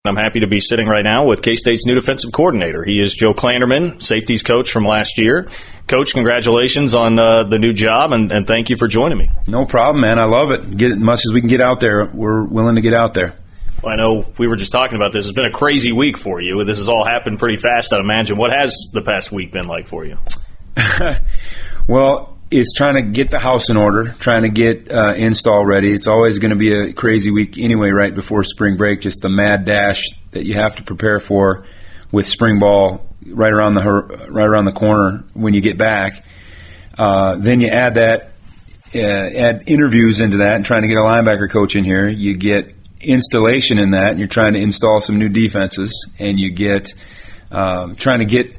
I'm happy to be sitting right now with K-State's new defensive coordinator. He is Joe Klanderman, safeties coach from last year. Coach, congratulations on the new job, and thank you for joining me. No problem, man. I love it. Get as much as we can get out there. We're willing to get out there. Well, I know we were just talking about this. It's been a crazy week for you. This has all happened pretty fast, I'd imagine. What has the past week been like for you? Well, it's trying to get the house in order, trying to get install ready. It's always going to be a crazy week anyway, right before spring break, just the mad dash that you have to prepare for with spring ball right around the corner when you get back. Then you add interviews into that and trying to get a linebacker coach in here. You get installation in that, and you're trying to install some new defenses, and you get trying to get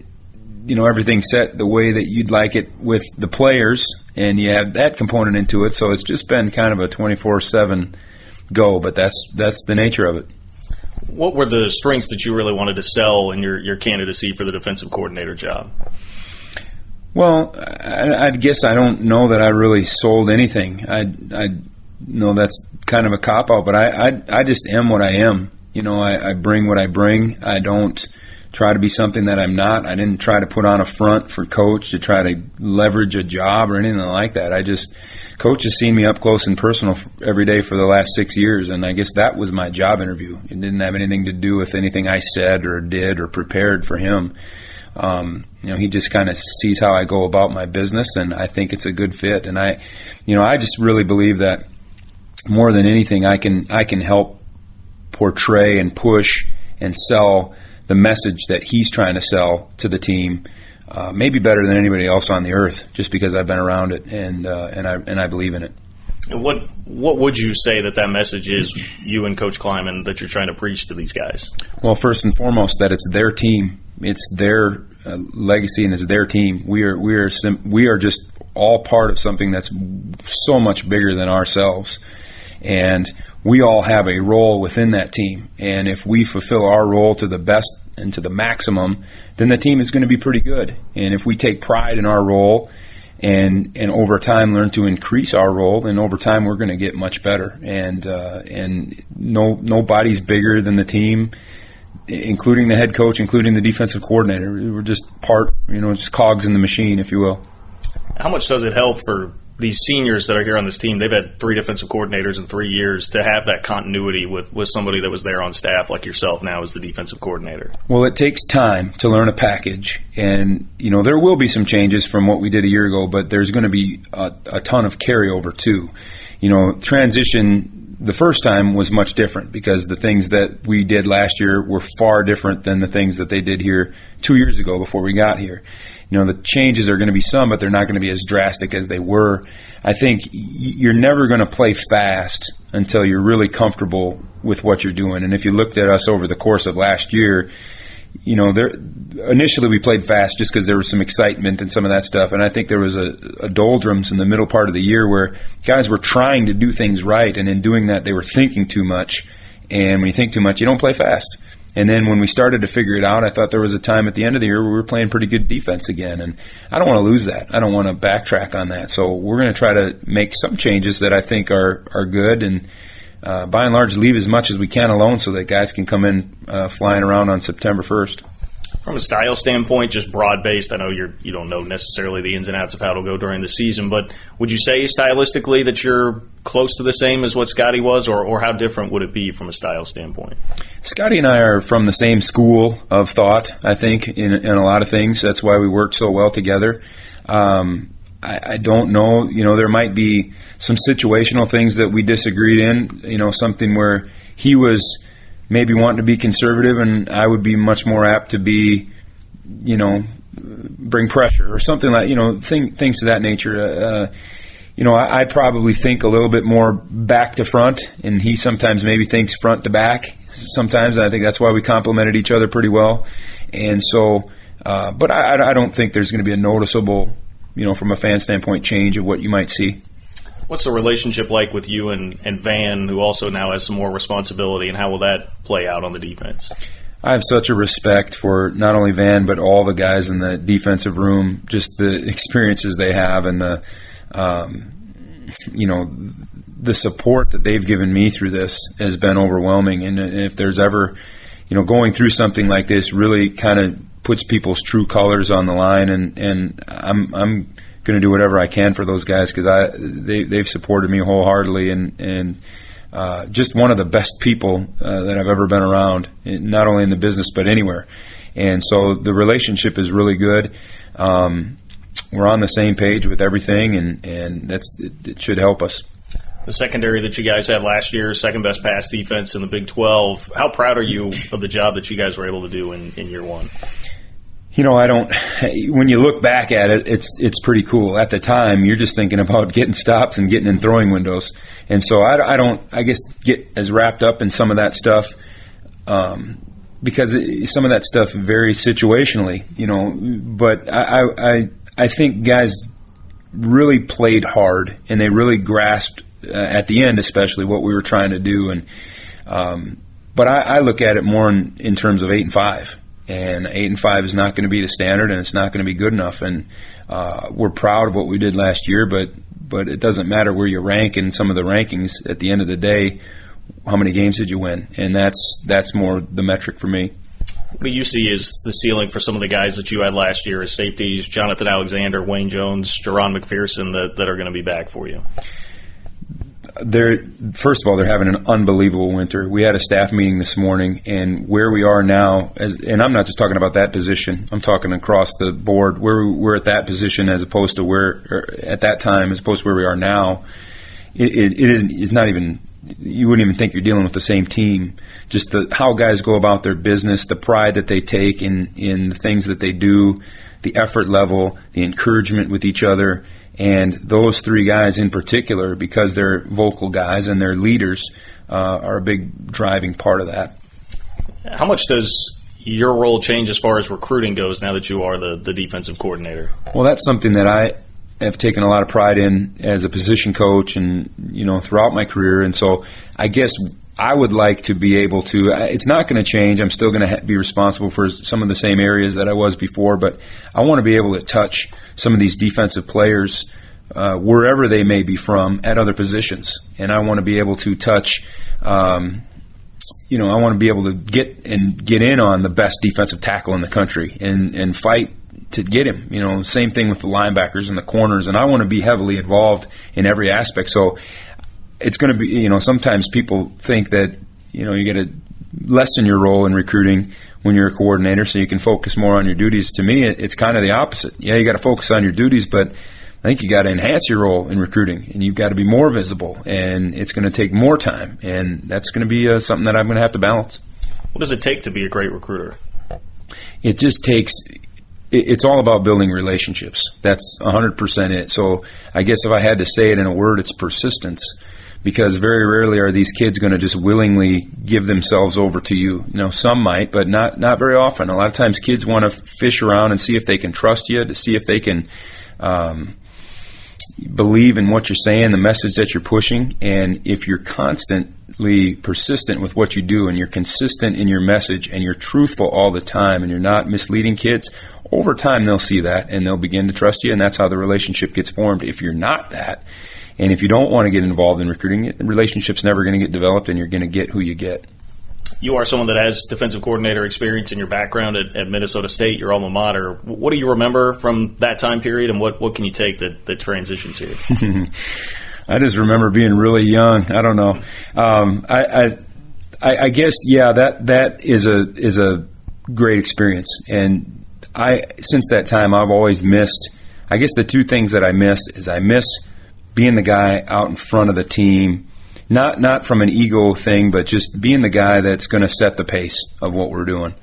everything set the way that you'd like it with the players, and you have that component into it. So it's just been kind of a 24/7 go, but that's the nature of it. What were the strengths that you really wanted to sell in your candidacy for the defensive coordinator job? Well, I guess I don't know that I really sold anything. I know that's kind of a cop-out, but I just am what I am. I bring what I bring. I don't try to be something that I'm not. I didn't try to put on a front for coach to try to leverage a job or anything like that. Coach has seen me up close and personal every day for the last 6 years, and I guess that was my job interview. It didn't have anything to do with anything I said or did or prepared for him. He just kind of sees how I go about my business, and I think it's a good fit. And I just really believe that more than anything, I can help portray and push and sell the message that he's trying to sell to the team, maybe better than anybody else on the earth, just because I've been around it and I believe in it. And what would you say that message is, you and Coach Klanderman, that you're trying to preach to these guys? Well, first and foremost, that it's their team, it's their legacy, and it's their team. We are just all part of something that's so much bigger than ourselves, and we all have a role within that team. And if we fulfill our role to the best and to the maximum, then the team is going to be pretty good. And if we take pride in our role and over time learn to increase our role, then over time we're going to get much better. And nobody's bigger than the team, including the head coach, including the defensive coordinator. We're just just cogs in the machine, if you will. How much does it help for these seniors that are here on this team? They've had 3 defensive coordinators in 3 years, to have that continuity with somebody that was there on staff like yourself now as the defensive coordinator. Well, it takes time to learn a package, and there will be some changes from what we did a year ago, but there's going to be a ton of carryover too. Transition the first time was much different because the things that we did last year were far different than the things that they did here 2 years ago before we got here. The changes are going to be some, but they're not going to be as drastic as they were. I think you're never going to play fast until you're really comfortable with what you're doing. And if you looked at us over the course of last year, initially we played fast just because there was some excitement and some of that stuff. And I think there was a doldrums in the middle part of the year where guys were trying to do things right, and in doing that they were thinking too much. And when you think too much, you don't play fast. And then when we started to figure it out, I thought there was a time at the end of the year where we were playing pretty good defense again. And I don't want to lose that. I don't want to backtrack on that. So we're going to try to make some changes that I think are good, and by and large leave as much as we can alone so that guys can come in flying around on September 1st. From a style standpoint, just broad-based, I know you don't know necessarily the ins and outs of how it'll go during the season, but would you say stylistically that you're close to the same as what Scotty was, or how different would it be from a style standpoint? Scotty and I are from the same school of thought, I think, in a lot of things. That's why we work so well together. I don't know. There might be some situational things that we disagreed in, something where he was maybe wanting to be conservative and I would be much more apt to be, bring pressure or something like, things to that nature. I probably think a little bit more back to front, and he sometimes maybe thinks front to back sometimes. I think that's why we complemented each other pretty well. And so, but I don't think there's going to be a noticeable, from a fan standpoint, change of what you might see. What's the relationship like with you and Van, who also now has some more responsibility, and how will that play out on the defense? I have such a respect for not only Van but all the guys in the defensive room, just the experiences they have and the support that they've given me through this has been overwhelming. And if there's ever going through something like this really kind of puts people's true colors on the line, and I'm going to do whatever I can for those guys because they've supported me wholeheartedly, and just one of the best people that I've ever been around, not only in the business but anywhere. And so the relationship is really good. We're on the same page with everything, and it should help us. The secondary that you guys had last year, second best pass defense in the Big 12. How proud are you of the job that you guys were able to do in year one? When you look back at it, it's pretty cool. At the time, you're just thinking about getting stops and getting in throwing windows. And so I don't get as wrapped up in some of that stuff, because some of that stuff varies situationally, but I think guys really played hard, and they really grasped at the end, especially what we were trying to do. And but I look at it more in terms of 8-5, and 8-5 is not going to be the standard, and it's not going to be good enough. And we're proud of what we did last year, but it doesn't matter where you rank in some of the rankings. At the end of the day, how many games did you win? And that's more the metric for me. What do you see as the ceiling for some of the guys that you had last year as safeties, Jonathan Alexander, Wayne Jones, Jerron McPherson, that are going to be back for you? First of all, they're having an unbelievable winter. We had a staff meeting this morning, and where we are now, and I'm not just talking about that position, I'm talking across the board, where we're at that position as opposed to at that time as opposed to where we are now, it's not even, you wouldn't even think you're dealing with the same team. Just how guys go about their business, the pride that they take in the things that they do, the effort level, the encouragement with each other. And those three guys in particular, because they're vocal guys and they're leaders, are a big driving part of that. How much does your role change as far as recruiting goes now that you are the defensive coordinator? Well, that's something that I have taken a lot of pride in as a position coach and, throughout my career. And so I guess I would like to be able to, it's not going to change. I'm still going to be responsible for some of the same areas that I was before, but I want to be able to touch some of these defensive players wherever they may be from at other positions. And I want to be able to touch, I want to be able to get in on the best defensive tackle in the country and fight to get him. Same thing with the linebackers and the corners, and I want to be heavily involved in every aspect. So it's going to be, sometimes people think that, you got to lessen your role in recruiting when you're a coordinator so you can focus more on your duties. To me, it's kind of the opposite. Yeah, you got to focus on your duties, but I think you got to enhance your role in recruiting, and you've got to be more visible, and it's going to take more time, and that's going to be something that I'm going to have to balance. What does it take to be a great recruiter? It just takes – it's all about building relationships. That's 100% it. So I guess if I had to say it in a word, it's persistence, because very rarely are these kids going to just willingly give themselves over to you. Some might, but not very often. A lot of times kids want to fish around and see if they can trust you, to see if they can believe in what you're saying, the message that you're pushing. And if you're constantly persistent with what you do, and you're consistent in your message, and you're truthful all the time, and you're not misleading kids, over time they'll see that and they'll begin to trust you, and that's how the relationship gets formed. If you're not that, and if you don't want to get involved in recruiting, the relationship's never going to get developed, and you're going to get who you get. You are someone that has defensive coordinator experience in your background at Minnesota State, your alma mater. What do you remember from that time period, and what can you take that transitions here? I just remember being really young. I don't know. I guess, yeah, that is a great experience. And since that time, I've always missed, I guess the two things that I missed is I miss being the guy out in front of the team, not from an ego thing, but just being the guy that's going to set the pace of what we're doing.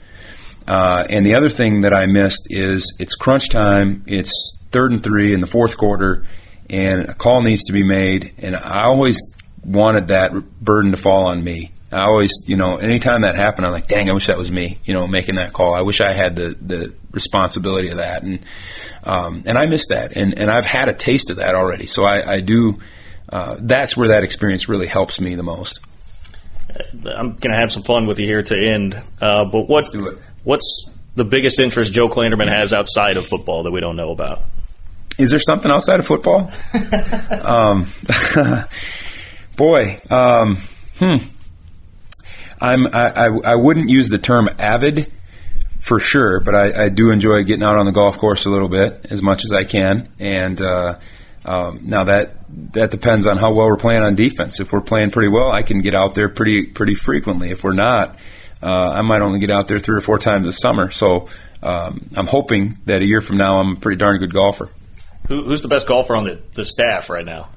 And the other thing that I missed is it's crunch time, it's 3rd and 3 in the fourth quarter, and a call needs to be made, and I always wanted that burden to fall on me. I always, anytime that happened, I'm like, dang, I wish that was me, making that call. I wish I had the responsibility of that. And I miss that. And I've had a taste of that already. So I do, that's where that experience really helps me the most. I'm going to have some fun with you here to end. But Let's do it. What's the biggest interest Joe Klanderman has outside of football that we don't know about? Is there something outside of football? I wouldn't use the term avid for sure, but I do enjoy getting out on the golf course a little bit as much as I can. And now that depends on how well we're playing on defense. If we're playing pretty well, I can get out there pretty frequently. If we're not, I might only get out there 3 or 4 times this summer. So I'm hoping that a year from now I'm a pretty darn good golfer. Who's the best golfer on the staff right now?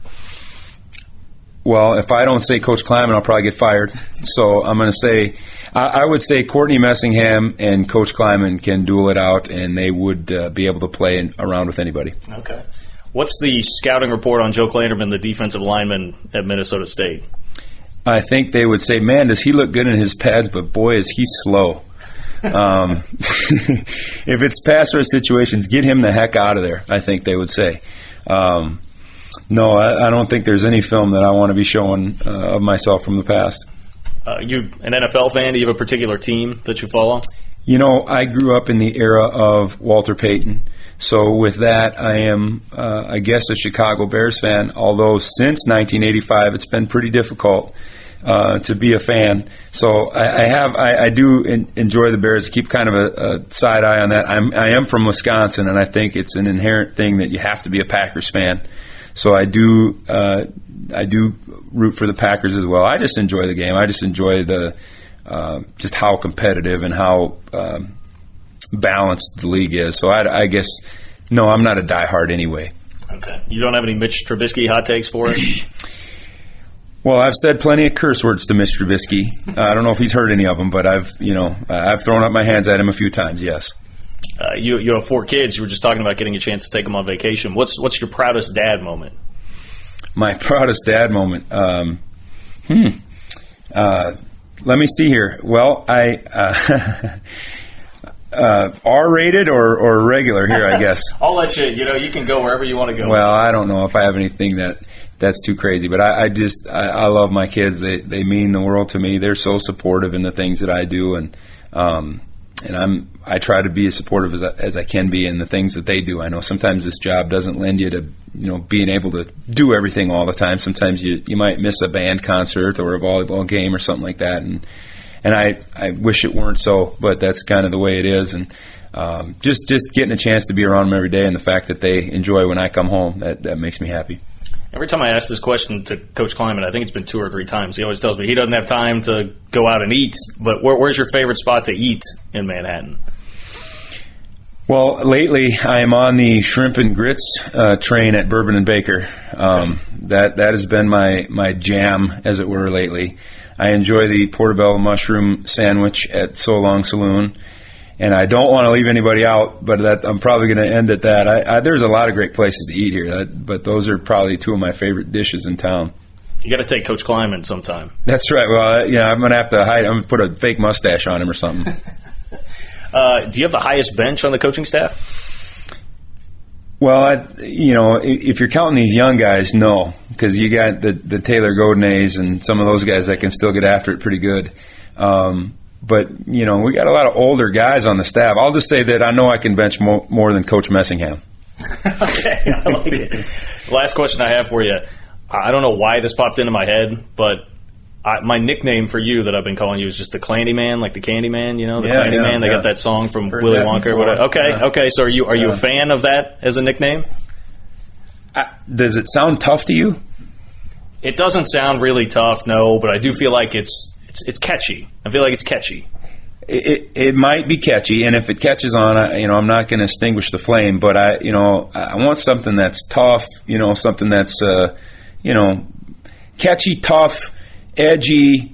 Well, if I don't say Coach Klanderman, I'll probably get fired. So I'm going to say, I would say Courtney Messingham and Coach Klanderman can duel it out, and they would be able to play around with anybody. Okay. What's the scouting report on Joe Klanderman, the defensive lineman at Minnesota State? I think they would say, man, does he look good in his pads, but boy, is he slow. If it's pass rush situations, get him the heck out of there, I think they would say. No, I don't think there's any film that I want to be showing of myself from the past. You an NFL fan? Do you have a particular team that you follow? You know, I grew up in the era of Walter Payton. So with that, I am, I guess, a Chicago Bears fan, although since 1985 it's been pretty difficult to be a fan. So I do enjoy the Bears. Keep kind of a side eye on that. I am from Wisconsin, and I think it's an inherent thing that you have to be a Packers fan. So I do root for the Packers as well. I just enjoy the game. I just enjoy the just how competitive and how balanced the league is. So I guess, no, I'm not a diehard anyway. Okay. You don't have any Mitch Trubisky hot takes for us? Well, I've said plenty of curse words to Mitch Trubisky. I don't know if he's heard any of them, but I've thrown up my hands at him a few times, yes. You have 4 kids. You were just talking about getting a chance to take them on vacation. What's your proudest dad moment? My proudest dad moment. Let me see here. Well, R-rated or regular here, I guess. I'll let you. You can go wherever you want to go. Well, I don't know if I have anything that's too crazy, but I love my kids. They mean the world to me. They're so supportive in the things that I do, and I try to be as supportive as I can be in the things that they do. I know sometimes this job doesn't lend you to being able to do everything all the time. Sometimes you might miss a band concert or a volleyball game or something like that, and I wish it weren't so, but that's kind of the way it is. And just getting a chance to be around them every day, and the fact that they enjoy when I come home, that makes me happy. Every time I ask this question to Coach Klanderman, I think it's been 2 or 3 times, he always tells me he doesn't have time to go out and eat. But where's your favorite spot to eat in Manhattan? Well, lately I am on the shrimp and grits train at Bourbon and Baker. That has been my jam, as it were, lately. I enjoy the portobello mushroom sandwich at So Long Saloon. And I don't want to leave anybody out, but I'm probably going to end at that. There's a lot of great places to eat here, but those are probably 2 of my favorite dishes in town. You got to take Coach Klanderman sometime. That's right. Well, I'm going to have to hide. I'm going to put a fake mustache on him or something. Do you have the highest bench on the coaching staff? Well, if you're counting these young guys, no, because you got the Taylor Godinays and some of those guys that can still get after it pretty good. But, we got a lot of older guys on the staff. I'll just say that I know I can bench more than Coach Messingham. Okay, I like it. Last question I have for you. I don't know why this popped into my head, but my nickname for you that I've been calling you is just the Klanderman, like the Candyman, the Klanderman. They got that song from Willy Wonka or whatever. Okay. So are you a fan of that as a nickname? Does it sound tough to you? It doesn't sound really tough, no, but I do feel like it's catchy. I feel like it's catchy. It might be catchy, and if it catches on, I'm not going to extinguish the flame. But I want something that's tough. Something that's catchy, tough, edgy.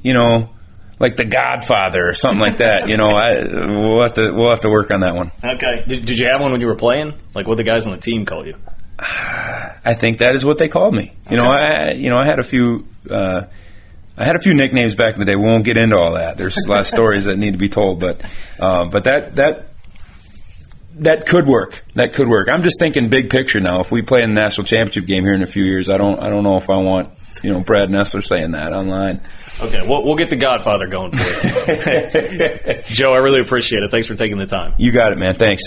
Like The Godfather or something like that. We'll have to work on that one. Okay. Did you have one when you were playing? Like what the guys on the team call you? I think that is what they called me. Okay. I had a few. I had a few nicknames back in the day. We won't get into all that. There's a lot of stories that need to be told, but that could work. That could work. I'm just thinking big picture now. If we play in the national championship game here in a few years, I don't know if I want Brad Nessler saying that online. Okay, we'll get the Godfather going for you. Joe, I really appreciate it. Thanks for taking the time. You got it, man. Thanks.